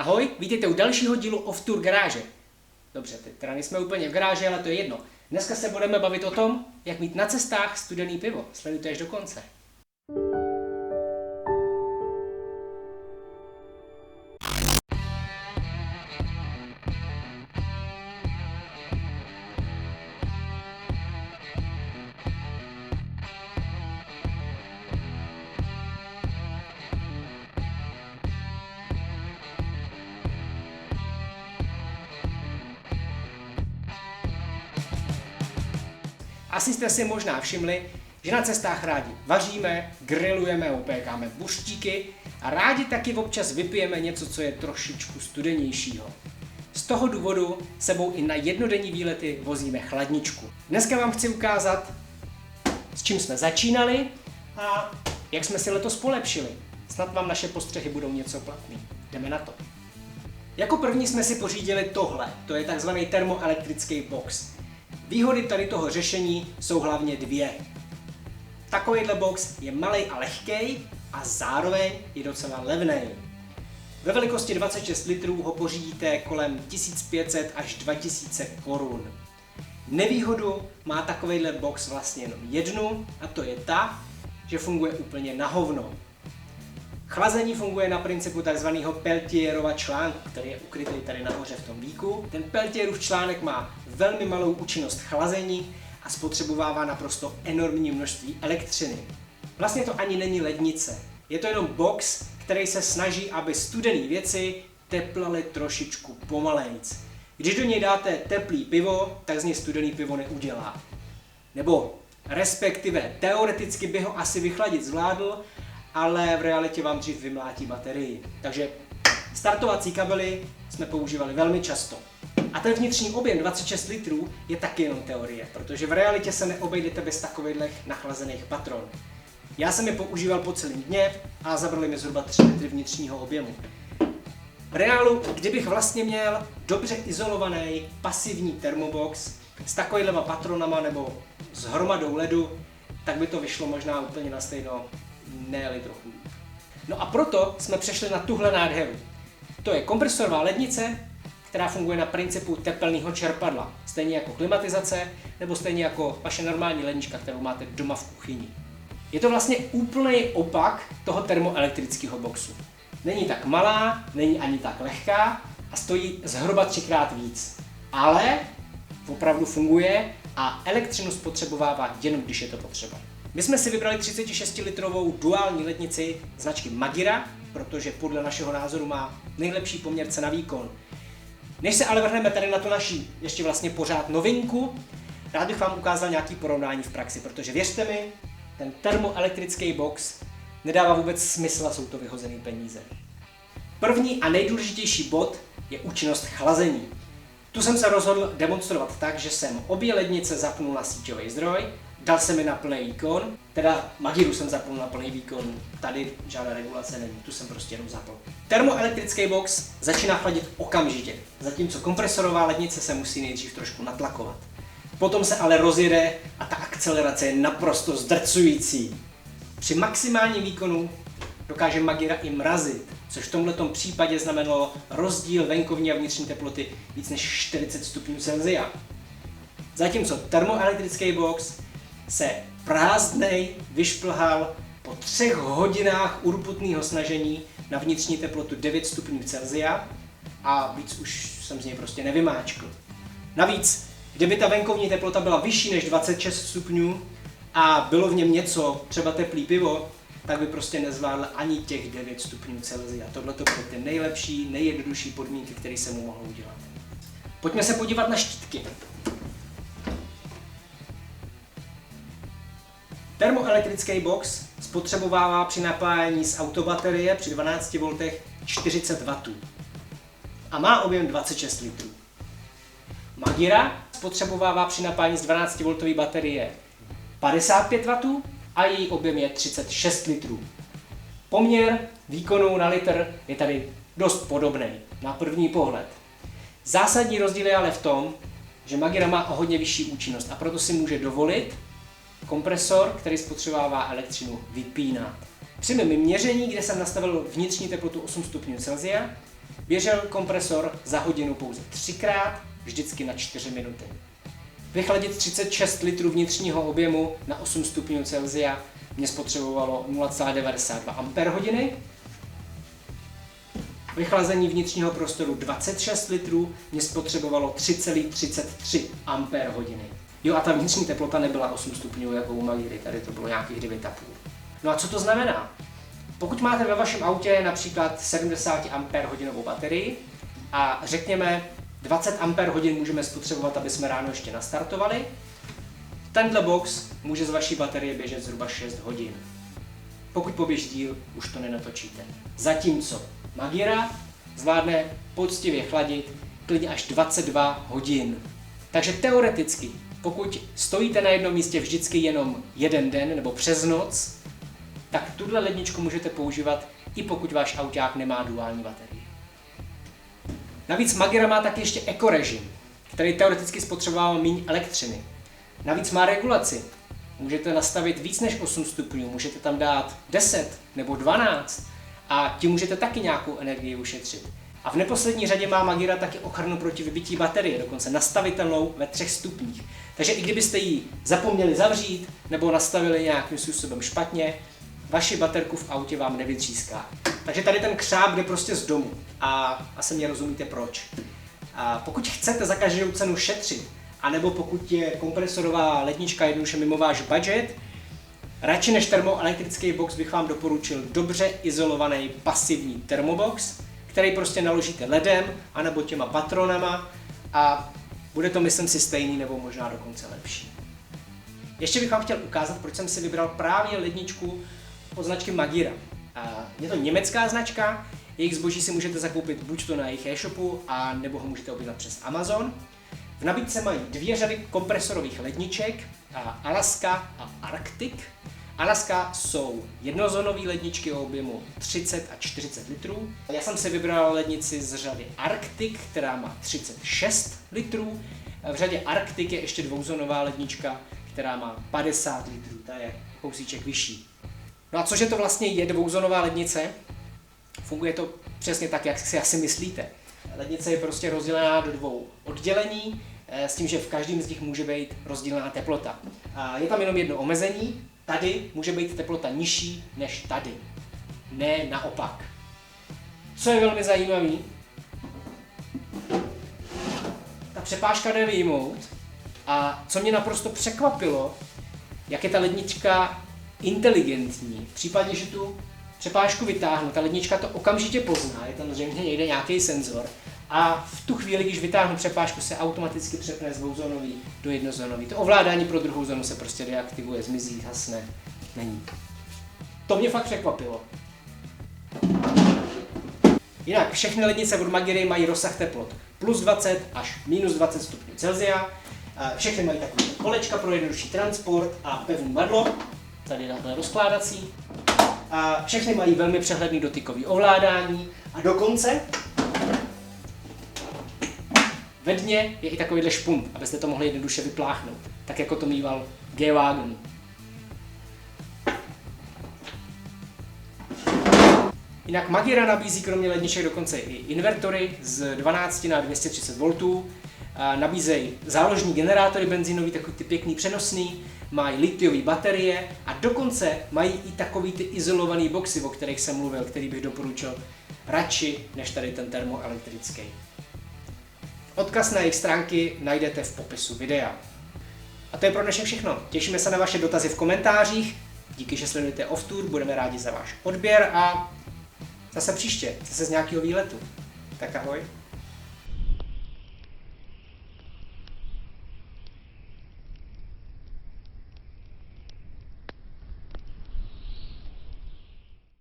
Ahoj, vítejte u dalšího dílu Off Tour garáže. Dobře, teď teda nejsme úplně v garáži, ale to je jedno. Dneska se budeme bavit o tom, jak mít na cestách studený pivo. Sledujte až do konce. Asi jste si možná všimli, že na cestách rádi vaříme, grillujeme, opékáme buřtíky a rádi taky občas vypijeme něco, co je trošičku studenějšího. Z toho důvodu sebou i na jednodenní výlety vozíme chladničku. Dneska vám chci ukázat, s čím jsme začínali a jak jsme si letos polepšili. Snad vám naše postřehy budou něco platný. Jdeme na to. Jako první jsme si pořídili tohle, to je takzvaný termoelektrický box. Výhody tady toho řešení jsou hlavně dvě. Takovýhle box je malej a lehkej a zároveň je docela levnej. Ve velikosti 26 litrů ho pořídíte kolem 1500 až 2000 korun. Nevýhodu má takovýhle box vlastně jenom jednu a to je ta, že funguje úplně na hovno. Chlazení funguje na principu takzvaného Peltierova článku, který je ukrytý tady nahoře v tom víku. Ten Peltierův článek má velmi malou účinnost chlazení a spotřebovává naprosto enormní množství elektřiny. Vlastně to ani není lednice. Je to jenom box, který se snaží, aby studené věci teplaly trošičku pomalejc. Když do něj dáte teplý pivo, tak z něj studený pivo neudělá. Nebo respektive teoreticky by ho asi vychladit zvládl, ale v realitě vám dřív vymlátí baterii. Takže startovací kabely jsme používali velmi často. A ten vnitřní objem 26 litrů je taky jenom teorie, protože v realitě se neobejdete bez takovýchhle nachlazených patron. Já jsem je používal po celém dně a zabrali mi zhruba 3 litry vnitřního objemu. V reálu, kdybych vlastně měl dobře izolovaný pasivní termobox s takovýhlema patronama nebo s hromadou ledu, tak by to vyšlo možná úplně na stejno, ne-li trochu. No a proto jsme přešli na tuhle nádheru. To je kompresorová lednice, která funguje na principu tepelného čerpadla. Stejně jako klimatizace, nebo stejně jako vaše normální lednička, kterou máte doma v kuchyni. Je to vlastně úplný opak toho termoelektrického boxu. Není tak malá, není ani tak lehká a stojí zhruba 3x víc. Ale opravdu funguje a elektřinu spotřebovává jenom když je to potřeba. My jsme si vybrali 36-litrovou duální lednici značky Magira, protože podle našeho názoru má nejlepší poměr cena-výkon. Než se ale vrhneme tady na tu naši ještě vlastně pořád novinku, rád bych vám ukázal nějaký porovnání v praxi, protože věřte mi, ten termoelektrický box nedává vůbec smysl a jsou to vyhozené peníze. První a nejdůležitější bod je účinnost chlazení. Tu jsem se rozhodl demonstrovat tak, že jsem obě lednice zapnul na síťový zdroj, dal jsem je na plný výkon, teda Magiru jsem zapnul na plný výkon, tady žádná regulace není, tu jsem prostě jenom zapl. Termoelektrický box začíná chladit okamžitě, zatímco kompresorová lednice se musí nejdřív trošku natlakovat. Potom se ale rozjede a ta akcelerace je naprosto zdrcující. Při maximálním výkonu dokáže Magira i mrazit, což v tomto případě znamenalo rozdíl venkovní a vnitřní teploty víc než 40 stupňů Celsia. Zatímco termoelektrický box se prázdnej vyšplhal po 3 hodinách urputného snažení na vnitřní teplotu 9 stupňů Celsia a víc už jsem z něj prostě nevymáčkl. Navíc, kdyby ta venkovní teplota byla vyšší než 26 stupňů a bylo v něm něco, třeba teplý pivo, tak by prostě nezvládl ani těch 9 stupňů Celsia. Tohle to byly ty nejlepší, nejjednodušší podmínky, které se mu mohlo udělat. Pojďme se podívat na štítky. Termoelektrický box spotřebovává při napájení z autobaterie při 12 V 40 W a má objem 26 litrů. Magira spotřebovává při napájení z 12 V baterie 55 W a její objem je 36 litrů. Poměr výkonu na litr je tady dost podobný na první pohled. Zásadní rozdíl je ale v tom, že Magira má o hodně vyšší účinnost a proto si může dovolit kompresor, který spotřebává elektřinu, vypínat. Při mém měření, kde jsem nastavil vnitřní teplotu 8 stupňů Celsia, Běžel kompresor za hodinu pouze 3krát, vždycky na 4 minuty. Vychladit 36 litrů vnitřního objemu na 8 stupňů Celsia mě spotřebovalo 0,92 Ah. Vychlazení vnitřního prostoru 26 litrů mě spotřebovalo 3,33 Ah. Jo, a ta vnitřní teplota nebyla 8 stupňů jako u Magíry, tady to bylo nějakých 9,5. No a co to znamená? Pokud máte ve vašem autě například 70 Ah baterii a řekněme 20 Ah můžeme spotřebovat, aby jsme ráno ještě nastartovali, tenhle box může z vaší baterie běžet zhruba 6 hodin. Pokud poběží díl, už to nenatočíte. Zatímco Magíra zvládne poctivě chladit klidně až 22 hodin. Takže teoreticky, pokud stojíte na jednom místě vždycky jenom jeden den nebo přes noc, tak tuhle ledničku můžete používat i pokud váš auták nemá duální baterii. Navíc Magíra má taky ještě ekorežim, který teoreticky spotřebovává méně elektřiny. Navíc má regulaci. Můžete nastavit víc než 8 stupňů, můžete tam dát 10 nebo 12 a tím můžete taky nějakou energii ušetřit. A v neposlední řadě má Magíra taky ochranu proti vybití baterie, dokonce nastavitelnou ve 3 stupních. Takže i kdybyste ji zapomněli zavřít nebo nastavili nějakým způsobem špatně, vaši baterku v autě vám nevytříská. Takže tady ten křáp jde prostě z domu a asi mě rozumíte proč. A pokud chcete za každou cenu šetřit, anebo pokud je kompresorová lednička jednoduše mimo váš budget, radši než termoelektrický box bych vám doporučil dobře izolovaný pasivní termobox, který prostě naložíte ledem anebo těma patronama a bude to, myslím si, stejný nebo možná dokonce lepší. Ještě bych vám chtěl ukázat, proč jsem si vybral právě ledničku od značky Magíra. Je to německá značka, jejich zboží si můžete zakoupit buď to na jejich e-shopu, a nebo ho můžete objednat přes Amazon. V nabídce mají 2 řady kompresorových ledniček, Alaska a Arctic. Alaska jsou jednozónové ledničky o objemu 30 a 40 litrů. Já jsem si vybral lednici z řady Arctic, která má 36 litrů. V řadě Arctic je ještě dvouzónová lednička, která má 50 litrů, ta je kousíček vyšší. No a cože to vlastně je dvouzónová lednice? Funguje to přesně tak, jak si asi myslíte. Lednice je prostě rozdělená do 2 oddělení, s tím, že v každém z nich může být rozdílná teplota. Je tam jenom jedno omezení, tady může být teplota nižší než tady, ne naopak. Co je velmi zajímavé, ta přepážka jde vyjmout a co mě naprosto překvapilo, jak je ta lednička inteligentní. V případě, že tu přepážku vytáhnu, ta lednička to okamžitě pozná, je tam zřejmě někde nějaký senzor a v tu chvíli, když vytáhnu přepážku, se automaticky přepne z dvouzónový do jednozónový. To ovládání pro druhou zónu se prostě deaktivuje, zmizí, hasne, není. To mě fakt překvapilo. Jinak všechny lednice od Magíry mají rozsah teplot plus 20 až minus 20 stupňů Celsia. Všechny mají takové kolečka pro jednodušší transport a pevný madlo, tady takhle rozkládací. Všechny mají velmi přehledný dotykový ovládání a dokonce ve dně je i takovýhle špunt, abyste to mohli jednoduše vypláchnout, tak jako to mýval G-Wagon. Jinak Magíra nabízí kromě ledniček dokonce i invertory z 12 na 230 V, nabízejí záložní generátory benzínový, takový ty pěkný přenosný, mají litiové baterie a dokonce mají i takový ty izolovaný boxy, o kterých jsem mluvil, který bych doporučil radši než tady ten termoelektrický. Odkaz na jejich stránky najdete v popisu videa. A to je pro dnešek všechno. Těšíme se na vaše dotazy v komentářích. Díky, že sledujete Off Tour, budeme rádi za váš odběr a zase příště, zase z nějakého výletu. Tak ahoj.